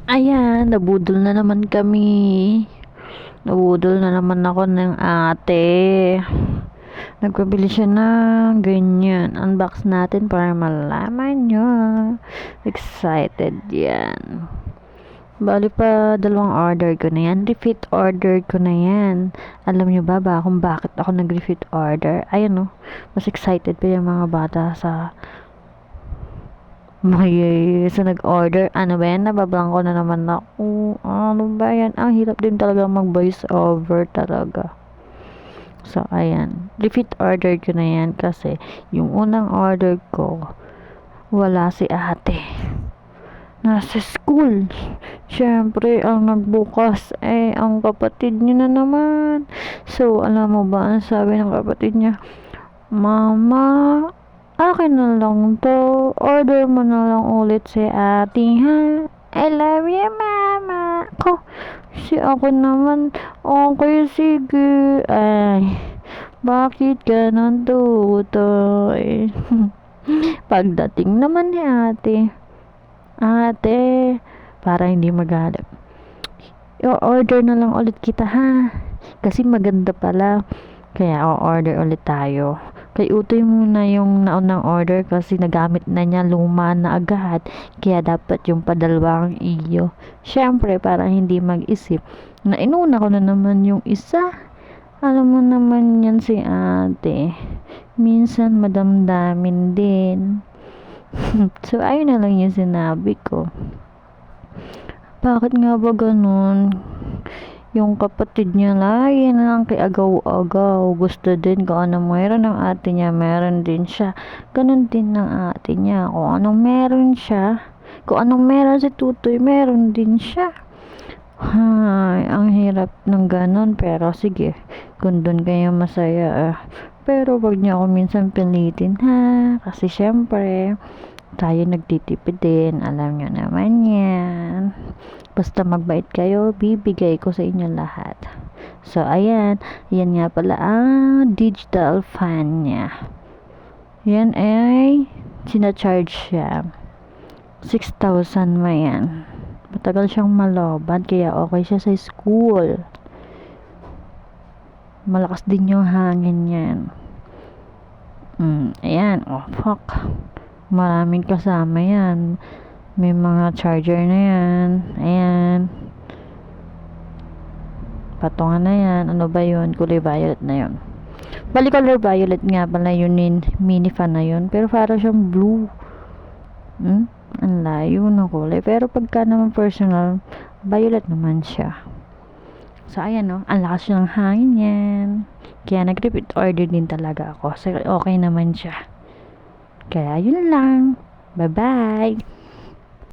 Ayan, nabudol na naman kami. Nabudol na naman ako ng ate. Nagpabili siya ng ganyan. Unbox natin para malaman nyo. Excited yan. Bali pa dalawang order ko na yan. Repeat order ko na yan. Alam nyo ba kung bakit ako nag-repeat order? Ayan o. Mas excited pa yung mga bata sa nag-order. Ano ba yan? Nabablangko na naman ako. Ano ba yan? Ang hirap din talaga mag-voice over talaga. So, ayan. Repeat order ko na yan kasi yung unang order ko, wala si ate. Nasa school. Siyempre, ang nagbukas ang kapatid niya na naman. So, alam mo ba, ang sabi ng kapatid niya, Mama, akin na lang to. Order mo na lang ulit si ate, ha? I love you, mama. Si ako naman, okay, sige. Ay, bakit ganon tutoy? Pagdating naman ni ate, para hindi magalit. I-order na lang ulit kita, ha? Kasi maganda pala. Kaya o-order ulit tayo. Kay Utoy muna yung naunang order kasi nagamit na niya, luma na agad. Kaya dapat yung padalawang iyo. Siyempre, para hindi mag-isip na inuna ko na naman yung isa. Alam mo naman yan si ate. Minsan madamdamin din. So, ayun na lang yung sinabi ko. Bakit nga ba ganun? Yung kapatid niya lagi na lang kay agaw-agaw. Gusto din kung anong meron ng ate niya, meron din siya. Ganon din ng ate niya. Kung anong meron siya, kung anong meron si Tutoy, meron din siya. Hay, ang hirap ng ganon. Pero sige, kung doon kayo masaya. Pero wag niya ako minsan pilitin, ha? Kasi syempre, tayo nagtitipid din. Alam niyo naman yan. Basta magbait kayo, bibigay ko sa inyo lahat. So, ayan. Yan nga pala ang digital fan niya. Yan ay sinacharge siya. 6,000 ma yan. Matagal siyang malobat, kaya okay siya sa school. Malakas din yung hangin yan. Ayan. Oh, fuck. Maraming kasama yan. May mga charger na yan. Ayan. Patungan na yan. Ano ba yun? Kulay violet na yun. Bali color violet nga pala yun. Mini fan na yun. Pero para siyang blue. Ang layo ng kulay. Pero pagka naman personal, violet naman siya. So, ayan no. Ang lakas ng hangin yan. Kaya nag-repeat order din talaga ako. So, okay naman siya. Kaya yun lang. Bye-bye.